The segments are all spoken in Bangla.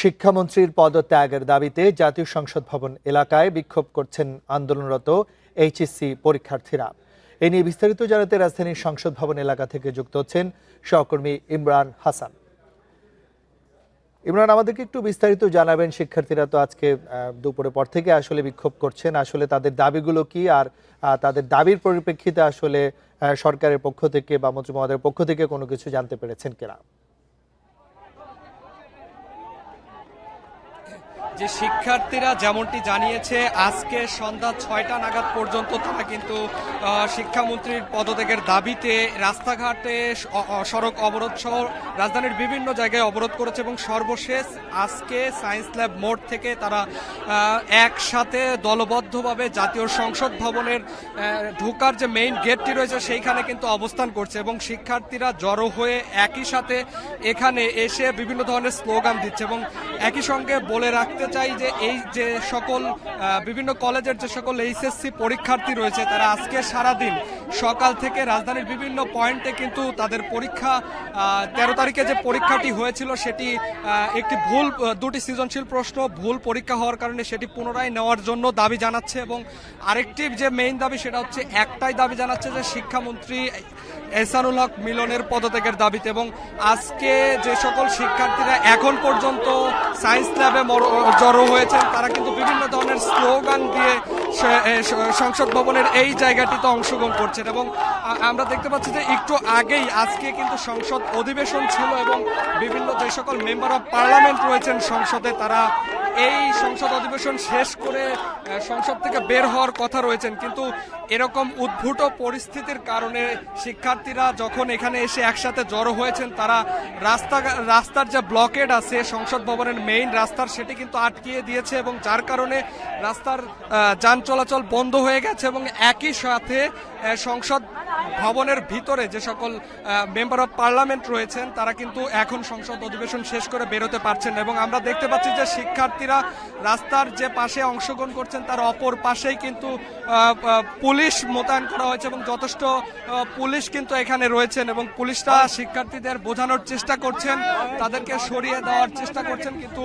শিক্ষামন্ত্রীর পদত্যাগের দাবিতে জাতীয় সংসদ ভবন এলাকায় বিক্ষোভ করছেন আন্দোলনরত এইচএসসি পরীক্ষার্থীরা। এ নিয়ে বিস্তারিত জানাতে রাজধানীর সংসদ ভবন এলাকা থেকে যুক্ত হচ্ছেন সহকর্মী ইমরান হাসান। ইমরান, আমাদেরকে একটু বিস্তারিত জানাবেন। শিক্ষার্থীরা তো আজকে দুপুরের পর থেকে আসলে বিক্ষোভ করছেন, আসলে তাদের দাবিগুলো কি, আর তাদের দাবির পরিপ্রেক্ষিতে আসলে সরকারের পক্ষ থেকে বা মন্ত্রী মহোদয়ের পক্ষ থেকে কোনো কিছু জানতে পেরেছেন কিনা? যে শিক্ষার্থীরা যেমনটি জানিয়েছে, আজকে সন্ধ্যা 6টা নাগাদ পর্যন্ত তারা কিন্তু শিক্ষামন্ত্রীর পদত্যাগের দাবিতে রাস্তাঘাটে সড়ক অবরোধ সহ রাজধানীর বিভিন্ন জায়গায় অবরোধ করেছে এবং সর্বশেষ আজকে সায়েন্স ল্যাব মোড় থেকে তারা একসাথে দলবদ্ধভাবে জাতীয় সংসদ ভবনের ঢোকার যে মেইন গেটটি রয়েছে সেইখানে কিন্তু অবস্থান করছে এবং শিক্ষার্থীরা জড়ো হয়ে একই সাথে এখানে এসে বিভিন্ন ধরনের স্লোগান দিচ্ছে। এবং একই সঙ্গে বলে রাখতে চাই যে এই যে সকল বিভিন্ন কলেজের যে সকল এইচএসসি পরীক্ষার্থী রয়েছে তারা আজকে সারাদিন সকাল থেকে রাজধানীর বিভিন্ন পয়েন্টে কিন্তু তাদের পরীক্ষা 13 তারিখে যে পরীক্ষাটি হয়েছিল সেটি একটি দুটি সৃজনশীল প্রশ্ন ভুল পরীক্ষা হওয়ার কারণে সেটি পুনরায় নেওয়ার জন্য দাবি জানাচ্ছে। এবং আরেকটি যে মেইন দাবি সেটা হচ্ছে একটাই দাবি জানাচ্ছে যে শিক্ষামন্ত্রী এহসানুল হক মিলনের পদত্যাগের দাবিতে। এবং আজকে যে সকল শিক্ষার্থীরা এখন পর্যন্ত সায়েন্স ল্যাবে জড়ো হয়েছেন তারা কিন্তু বিভিন্ন ধরনের স্লোগান দিয়ে সংসদ ভবনের এই জায়গাটিতে অংশগ্রহণ করছেন। এবং আমরা দেখতে পাচ্ছি যে একটু আগেই আজকে কিন্তু সংসদ অধিবেশন ছিল এবং বিভিন্ন যে সকল মেম্বার অফ পার্লামেন্ট রয়েছেন সংসদে তারা এই সংসদ অধিবেশন শেষ করে সংসদ থেকে বের হওয়ার কথা রয়েছেন, কিন্তু এরকম উদ্ভূত পরিস্থিতির কারণে শিক্ষার্থীরা যখন এখানে এসে একসাথে জড়ো হয়েছেন তারা রাস্তার যে ব্লকেড আছে সংসদ ভবনের মেইন রাস্তার সেটি কিন্তু আটকিয়ে দিয়েছে এবং যার কারণে রাস্তার যান চলাচল বন্ধ হয়ে গেছে। এবং একই সাথে সংসদ ভবনের ভিতরে যে সকল মেম্বার অফ পার্লামেন্ট রয়েছেন তারা কিন্তু এখন সংসদ অধিবেশন শেষ করে বেরোতে পারছেন। এবং আমরা দেখতে পাচ্ছি যে শিক্ষার্থীরা রাস্তার যে পাশে অংশগ্রহণ করছেন তার অপর পাশেই কিন্তু পুলিশ মোতায়েন করা হয়েছে এবং যথেষ্ট পুলিশ কিন্তু এখানে রয়েছেন এবং পুলিশরা শিক্ষার্থীদের বোঝানোর চেষ্টা করছেন, তাদেরকে সরিয়ে দেওয়ার চেষ্টা করছেন, কিন্তু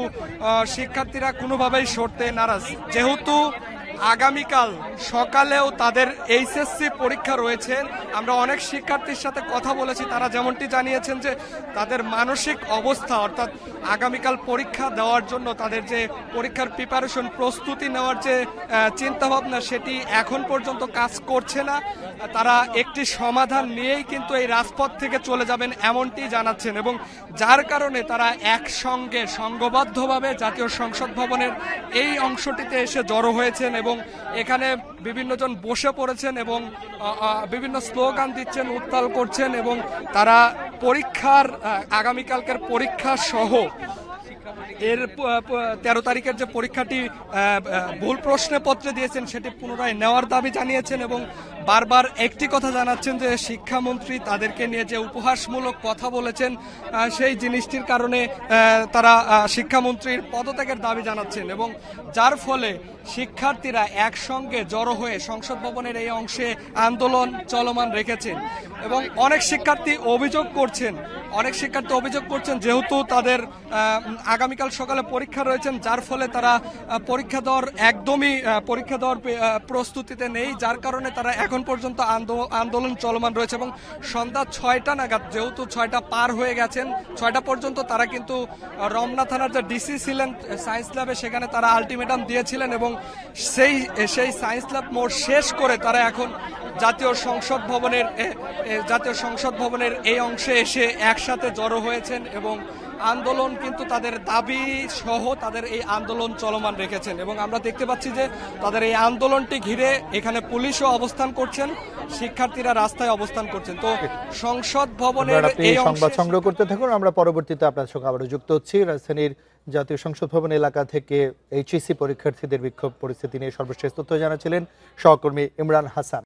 শিক্ষার্থীরা কোনোভাবেই সরতে নারাজ। যেহেতু আগামীকাল সকালেও তাদের এইচএসসি পরীক্ষা রয়েছে, আমরা অনেক শিক্ষার্থীর সাথে কথা বলেছি, তারা যেমনটি জানিয়েছেন যে তাদের মানসিক অবস্থা অর্থাৎ আগামীকাল পরীক্ষা দেওয়ার জন্য তাদের যে পরীক্ষার প্রিপারেশন প্রস্তুতি নেওয়ার যে চিন্তাভাবনা সেটি এখন পর্যন্ত কাজ করছে না। তারা একটি সমাধান নিয়েই কিন্তু এই রাজপথ থেকে চলে যাবেন এমনটি জানাচ্ছেন এবং যার কারণে তারা একসঙ্গে সংঘবদ্ধভাবে জাতীয় সংসদ ভবনের এই অংশটিতে এসে জড়ো হয়েছেন এবং এখানে বিভিন্ন জন বসে পড়েছেন এবং বিভিন্ন স্লোগান দিচ্ছেন, উত্তাল করছেন এবং তারা পরীক্ষার আগামীকালকের পরীক্ষা সহ এর 13 তারিখের যে পরীক্ষাটি ভুল প্রশ্নপত্রে দিয়েছেন সেটি পুনরায় নেওয়ার দাবি জানিয়েছেন এবং বারবার একটি কথা জানাচ্ছেন যে শিক্ষামন্ত্রী তাদেরকে নিয়ে যে উপহাসমূলক কথা বলেছেন সেই জিনিসটির কারণে তারা শিক্ষামন্ত্রীর পদত্যাগের দাবি জানাচ্ছেন এবং যার ফলে শিক্ষার্থীরা একসঙ্গে জড়ো হয়ে সংসদ ভবনের এই অংশে আন্দোলন চলমান রেখেছেন। এবং অনেক শিক্ষার্থী অভিযোগ করছেন যেহেতু তাদের আগামীকাল সকালে পরীক্ষা রয়েছেন যার ফলে তারা পরীক্ষা দেওয়ার প্রস্তুতিতে নেই, যার কারণে তারা এখন পর্যন্ত আন্দোলন চলমান রয়েছে এবং সন্ধ্যা 6টা নাগাদ, যেহেতু 6টা পার হয়ে গেছেন, 6টা পর্যন্ত তারা কিন্তু রমনা থানার যে ডিসি ছিলেন সায়েন্স ল্যাবে সেখানে তারা আলটিমেটাম দিয়েছিলেন এবং সেই সায়েন্স ল্যাব মোড় শেষ করে তারা এখন জাতীয় সংসদ ভবনের এই অংশে এসে একসাথে জড়ো হয়েছেন এবং আন্দোলন কিন্তু তাদের দাবি সহ তাদের এই আন্দোলন চলমান রেখেছেন। এবং আমরা দেখতে পাচ্ছি যে তাদের এই আন্দোলনটি ঘিরে এখানে পুলিশও অবস্থান করছেন, শিক্ষার্থীরা রাস্তায় অবস্থান করছেন। তো সংসদ ভবনের এই সংবাদ সংগ্রহ করতে থাকুন, আমরা পরবর্তীতে আপনার সঙ্গে আবারও যুক্ত হচ্ছি। রাজধানীর জাতীয় সংসদ ভবন এলাকা থেকে এইচএসসি পরীক্ষার্থীদের বিক্ষোভ পরিস্থিতি নিয়ে সর্বশেষ তথ্য জানাচ্ছিলেন সহকর্মী ইমরান হাসান।